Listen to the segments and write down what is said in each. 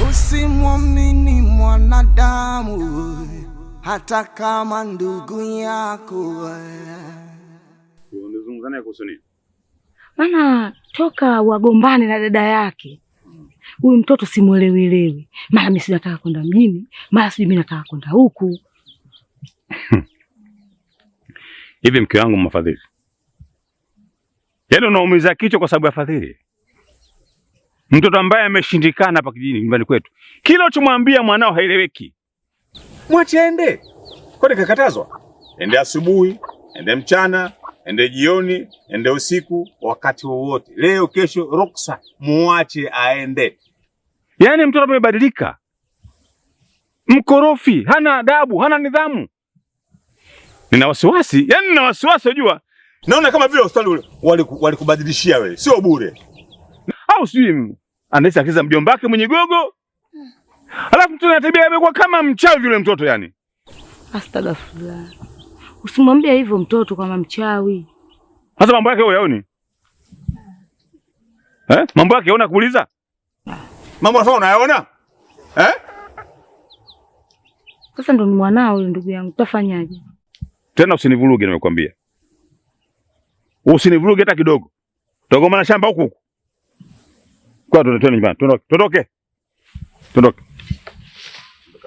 Usimwamini mwanadamu hata kama ndugu yako. Unazungumza naye kuhusu nini? Maana toka wagombane na dada yake huyu mtoto simuelewi. Mara mimi nataka kwenda mjini, mara mimi nataka kwenda huku. Hivi mke wangu Mafadhili, yaani unaumiza kichwa kwa sababu ya Fadhili, mtoto ambaye ameshindikana hapa kijijini nyumbani kwetu. Kila uchomwambia mwanao haeleweki. Mwache aende. Kwani kakatazwa? Ende asubuhi, ende mchana, ende jioni, ende usiku, wakati wowote. Leo, kesho, ruksa, muache aende. Yaani mtoto amebadilika, mkorofi, hana adabu, hana nidhamu. Nina wasiwasi, yaani nina wasiwasi unajua. Naona kama vile hospitali walikubadilishia wewe, sio bure. Au sijui anaweza akiza mjomba wake mwenye gogo. Alafu mtu anatabia amekuwa kama mchawi yule mtoto yani. Astaghfirullah. Usimwambie hivyo mtoto kama mchawi. Sasa mambo yake wewe yaoni? Mambo yake yaona kuuliza? Mambo unafanya unayaona? Sasa ndo ni mwanao yule ndugu yangu, utafanyaje? Tena usinivuruge nimekwambia. Usinivuruge hata kidogo. Togomana shamba huku. Kwa tuende nyumbani. Tuondoke.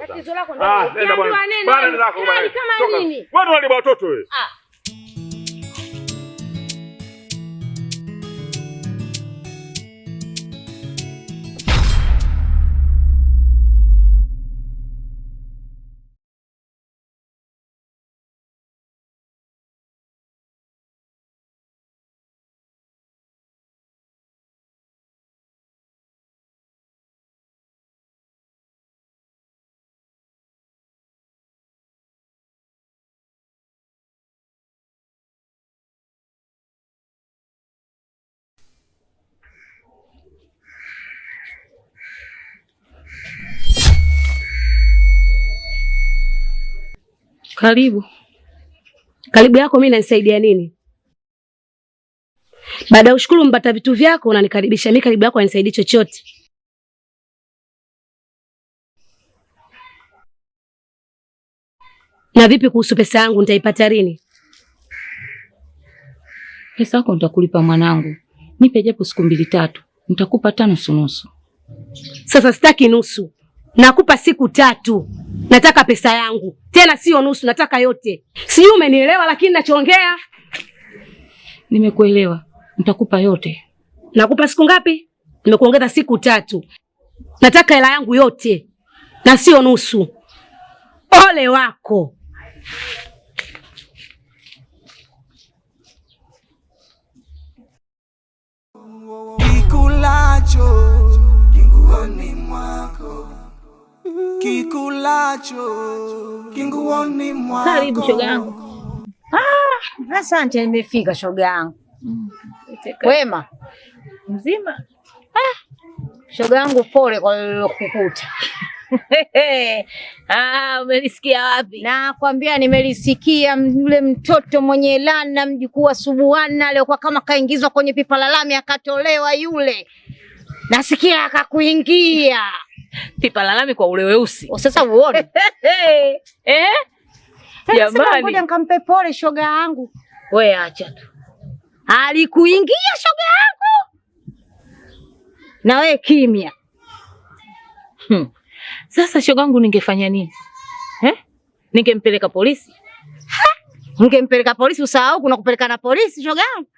Tatizo lako ndio. Nenda bwana. Bwana nako bwana. Kama nini? Watu wale watoto wewe. Karibu yako mimi inanisaidia nini? Baada ya ushukuru mbata vitu vyako unanikaribisha mimi, karibu yako hainisaidii chochote. Na vipi kuhusu pesa yangu nitaipata lini? Pesa yako nitakulipa mwanangu. Nipe japo siku 2-3. Nitakupa 5 nusu. Sasa sitaki nusu. Nakupa siku 3. Nataka pesa yangu. Tena sio nusu, nataka yote. Sijui umenielewa lakini nachoongea. Nimekuelewa. Nitakupa yote. Nakupa siku ngapi? Nimekuongeza siku 3. Nataka hela yangu yote. Na sio nusu. Ole wako. Kikulacho kinguoni mwako. Kikulacho kinguoni mwako. Karibu shoga yangu. Asante, nimefika shoga yangu. Wema Mzima? Shoga yangu, pole kwa kukukuta. Umelisikia wapi? Nakwambia nimelisikia. Yule mtoto mwenye lana, mjukuu wa Subuhana alikuwa kama kaingizwa kwenye pipa la lami akatolewa yule. Nasikia akakuingia Pipa la lami kwa ule weusi. Sasa uone. Jamani. Ngoja nikampe pole shoga yangu. Wewe acha tu. Alikuingia shoga yangu. Na wewe kimya. Sasa shoga yangu ningefanya nini? Ningempeleka polisi? Ungempeleka polisi? Usahau kuna kupeleka na polisi shoga yangu.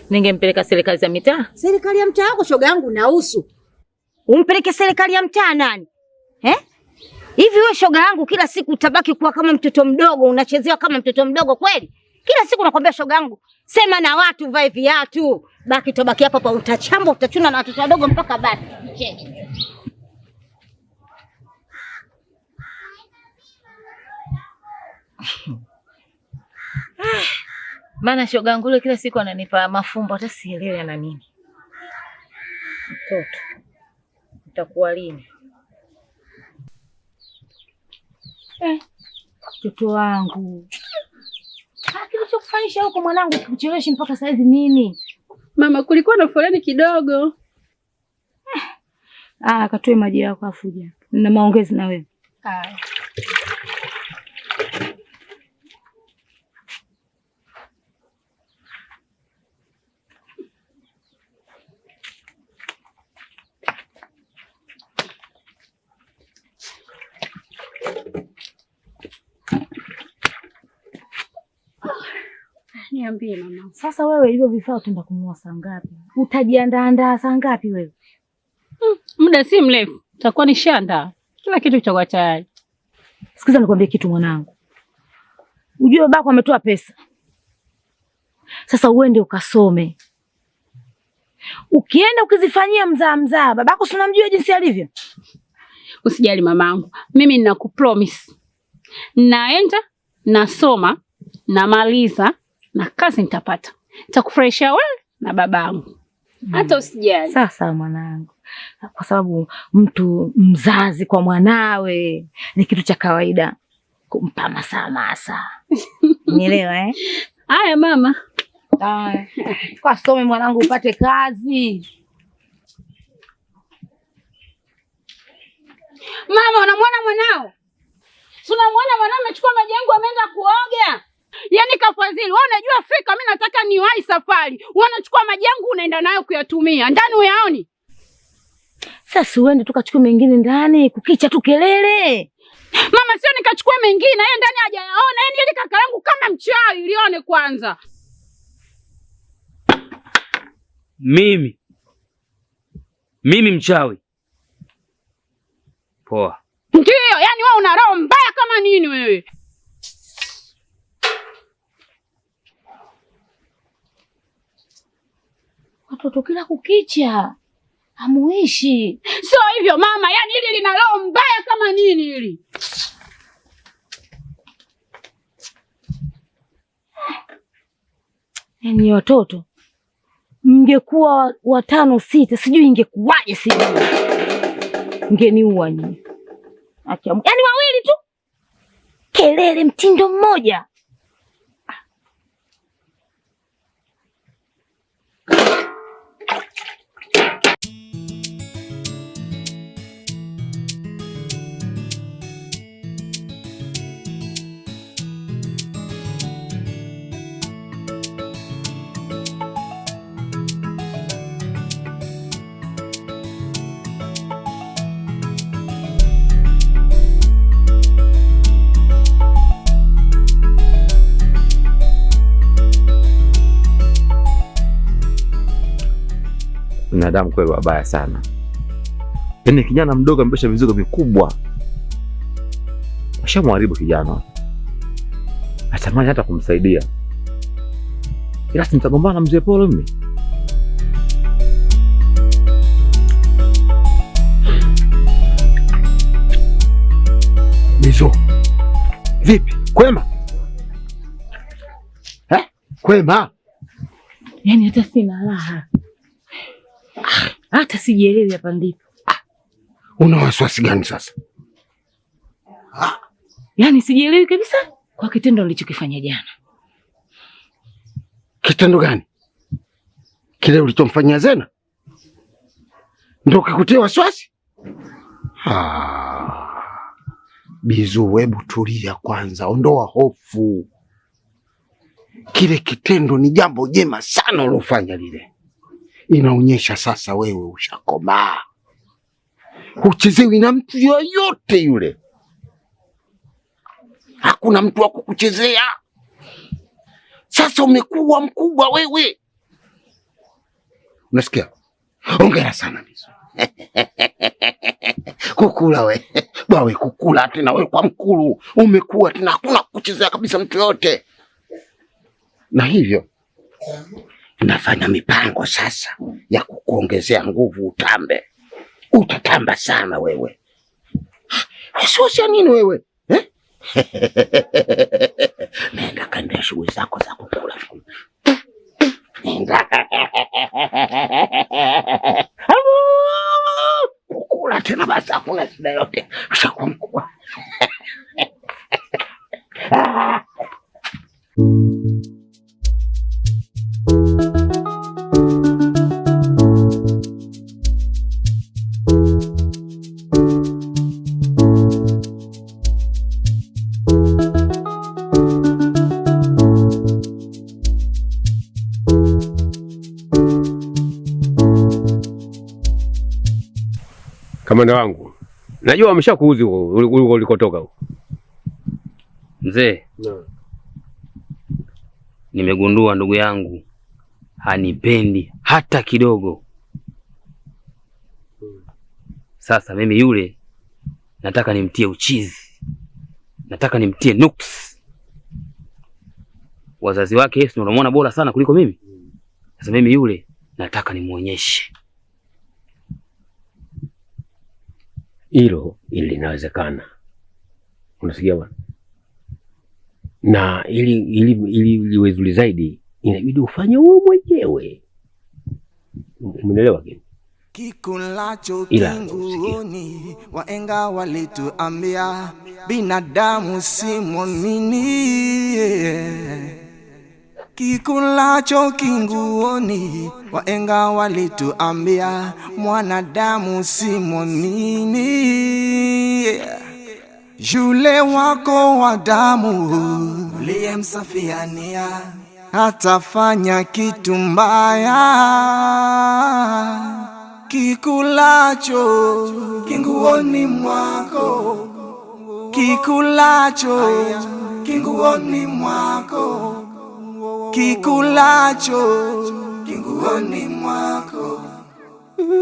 Ningempeleka serikali za mitaa. Serikali ya mtaa wako shoga yangu nahusu. Umpeleke serikali ya mtaa nani? Hivi wewe shoga yangu kila siku utabaki kuwa kama mtoto mdogo, unachezewa kama mtoto mdogo kweli? Kila siku nakwambia shoga yangu, sema na watu, vae viatu. Baki tobaki hapa hapa, utachamba utachuna na watoto wadogo mpaka basi. Maana shoga yangu yule kila siku ananipa mafumbo hata sielewi ana nini. Mtoto. Utakuwa lini? Mtoto wangu. Kilichokufanyisha huko mwanangu kukuchelewesha mpaka saizi nini? Mama, kulikuwa na foleni kidogo. Katoe maji yako afuja. Nina maongezi na wewe. Haya. Niambie mama. Sasa wewe hivyo vifaa utaenda kununua saa ngapi? Utajiandaa saa ngapi wewe? Muda si mrefu utakuwa nishaandaa. Kila kitu kitakuwa tayari. Sikiza nikwambie kitu mwanangu. Ujue babako ametoa pesa. Sasa uende ukasome. Ukienda ukizifanyia mzaa, babako si unamjua jinsi alivyo? Usijali mamangu. Mimi ninakupromise. Naenda, nasoma, namaliza na kazi nitapata. Nitakufurahisha wewe na babangu. Hata usijali. Sasa mwanangu. Kwa sababu mtu mzazi kwa mwanawe ni kitu cha kawaida kumpa masa. Unielewa eh? Haya mama. Haya. Kwa some mwanangu upate kazi. Mama, unamwona mwanao? Tunamwona mwanao amechukua maji yangu ameenda kuoga. Yaani Kafadhili, wewe unajua fika mimi nataka niwahi safari. Wewe unachukua maji yangu unaenda nayo kuyatumia. Ndani uyaoni? Sasa uende tukachukue mengine ndani, kukicha tu kelele. Mama, sio nikachukua mengine, yeye ndani hajayaona. Yaani ile kaka yangu kama mchawi, lione kwanza. Mimi mchawi? Poa. Ndio, yaani wewe una roho mbaya kama nini wewe? Watoto kila kukicha hamuishi. Sio hivyo mama, yaani hili lina roho mbaya kama nini hili? Yaani watoto mngekuwa 5 6 sijui ingekuwaje sijui. Ngeniua nyinyi. Yaani wawili tu. Kelele mtindo mmoja. Binadamu kweli wabaya sana. Yaani kijana mdogo amebeba mizigo mikubwa. Washamharibu kijana. Atamani hata kumsaidia. Ila nitagombana na mzee Polo mimi. Mizo. Vipi? Kwema? Kwema? Yaani hata sina raha. Hata sijielewi hapa ndipo. Una wasiwasi gani sasa? Yaani sijielewi kabisa kwa kitendo nilichokifanya jana. Kitendo gani? Kile ulichomfanyia Zena? Ndio kikutia wasiwasi? Bizu, hebu tulia kwanza, ondoa hofu. Kile kitendo ni jambo jema sana ulofanya lile. Inaonyesha sasa wewe ushakomaa. Huchezewi na mtu yoyote yule. Hakuna mtu wa kukuchezea. Sasa umekuwa mkubwa wewe. Unasikia? Hongera sana Bizu. Kukula we. Bawe kukula tena wewe kwa mkulu. Umekuwa tena hakuna kukuchezea kabisa mtu yote. Na hivyo nafanya mipango sasa ya kukuongezea nguvu utambe. Utatamba sana wewe. Wasiwasi nini wewe? Nenda kaenda shughuli zako za kukula. Nenda. Kukula tena basi hakuna shida yote. Ushakuwa mkubwa. Kamanda wangu, najua wameshakuuzi ulikotoka huko. Mzee, nimegundua ndugu yangu hanipendi hata kidogo. Sasa mimi yule nataka nimtie uchizi, nataka nimtie nuks. Wazazi wake Yesu unamwona bora sana kuliko mimi. Sasa mimi yule nataka nimuonyeshe. Hilo linawezekana. Unasikia bwana? Na ili liwe zuri zaidi inabidi ufanye wewe mwenyewe. Umeelewa kile? Kikulacho kinguni, waenga walituambia binadamu si mwamini. Kikulacho kinguni, waenga walituambia mwanadamu si mwamini. Yule wako wa damu uliyemsafiania atafanya kitu mbaya. Kikulacho kinguoni mwako, kikulacho kinguoni mwako, kikulacho kinguoni mwako,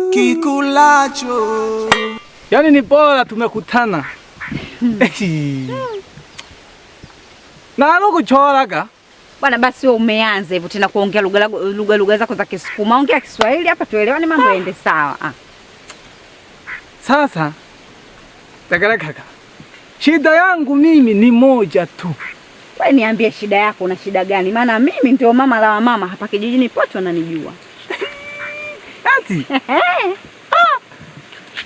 kikulacho. Yani ni bora tumekutana. Na kuchoraga bwana, basi wewe umeanza hivyo tena kuongea lugha zako za Kisukuma. Ongea Kiswahili hapa tuelewane, mambo yaende sawa. Sasa tagara kaka, shida yangu mimi ni moja tu. Wewe niambie shida yako, una shida gani? Maana mimi ndio mama la mama hapa kijijini pote wananijua. Ati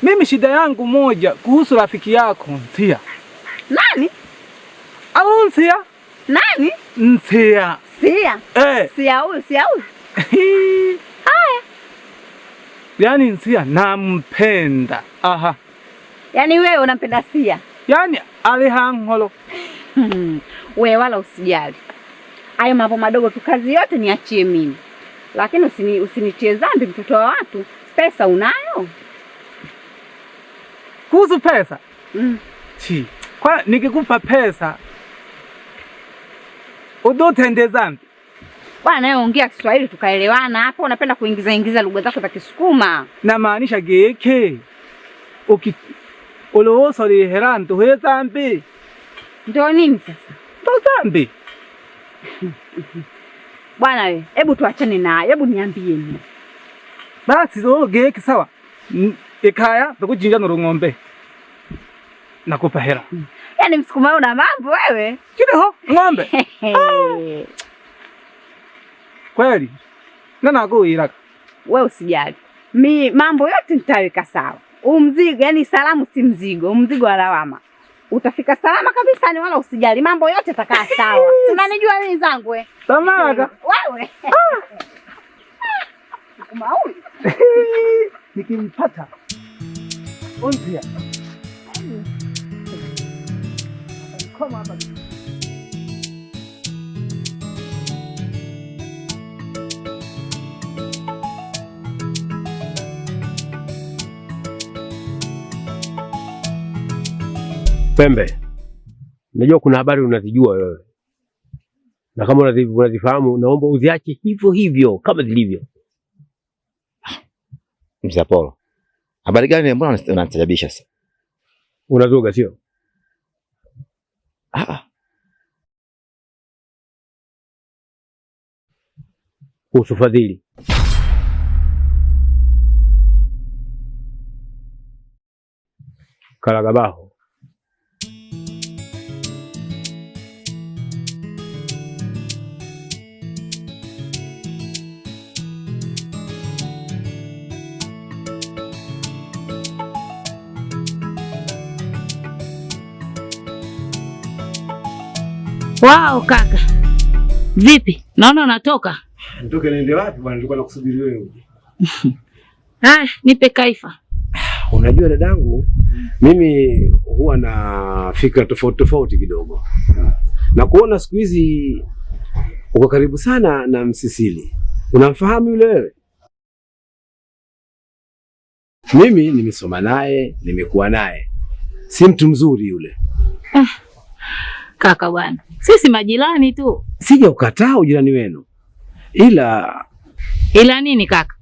mimi shida yangu moja kuhusu rafiki yako Nsia. Nani? Au Nsia? Nani? Nsia. Sia? Sia huyu, Sia huyu. Haya. Yaani Nsia nampenda. Aha. Yaani wewe unampenda Sia? Yaani alihangolo. Wewe wala usijali. Hayo mambo madogo tu, kazi yote niachie mimi. Lakini usinitie dhambi, mtoto wa watu. Pesa unayo? Kuhusu pesa? Kwa nikikupa pesa udotende dhambi? Bwana wewe ongea Kiswahili tukaelewana hapo. Unapenda kuingiza lugha zako za Kisukuma. Na maanisha geke. Uloso lihera ntuhe dhambi. Ndio nini sasa? Ndio dhambi. Bwana wewe, hebu tuachane naye. Hebu niambie mimi. Basi zo geke sawa. Ikaya tukujinja ng'ombe. Nakupa hela. Yaani Msukuma una mambo wewe. Kidogo ng'ombe. Kweli. Nana kuira. Wewe usijali. Mambo yote nitaweka sawa. Mzigo, yani salamu si mzigo, mzigo wa lawama. Utafika salama kabisa, ni wala usijali. Mambo yote yatakaa sawa. Unanijua mimi zangu wewe. Tamaka. Wewe. Msukuma huyu. Nikimpata. Onzia. Koma hapa. Pembe, najua kuna habari unazijua wewe. Na kama unazifahamu, naomba uziache hivyo hivyo kama zilivyo. Mzee Apollo, habari gani? Mbona unanistajabisha sasa? Unazoga sio? Kuhusu Fadhili. Kalagabaho. Wao kaka. Vipi? Naona unatoka. Nitoke niende wapi bwana? Nilikuwa nakusubiri wewe. Nipe kaifa. Unajua dadangu, mimi huwa na fikra tofauti kidogo. Na kuona siku hizi uko karibu sana na Msisili. Unamfahamu yule wewe? Mimi nimesoma naye, nimekuwa naye, si mtu mzuri yule. Kaka bwana, sisi majirani tu. Sija ukataa ujirani wenu, ila nini kaka?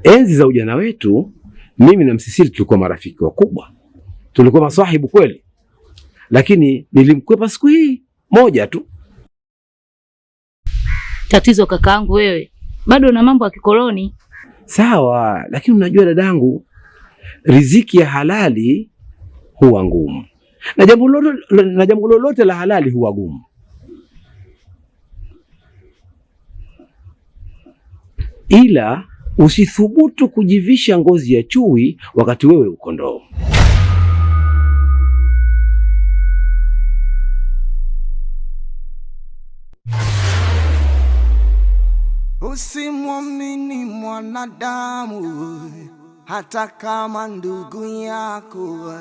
Enzi za ujana wetu mimi na Msisili tulikuwa marafiki wakubwa, tulikuwa maswahibu kweli, lakini nilimkwepa siku hii moja tu. Tatizo kakaangu, wewe bado una mambo ya kikoloni. Sawa, lakini unajua dadangu, riziki ya halali huwa ngumu na jambo lolote la halali huwa gumu. Ila usithubutu kujivisha ngozi ya chui wakati wewe uko ndoo. Usimwamini mwanadamu hata kama ndugu yako.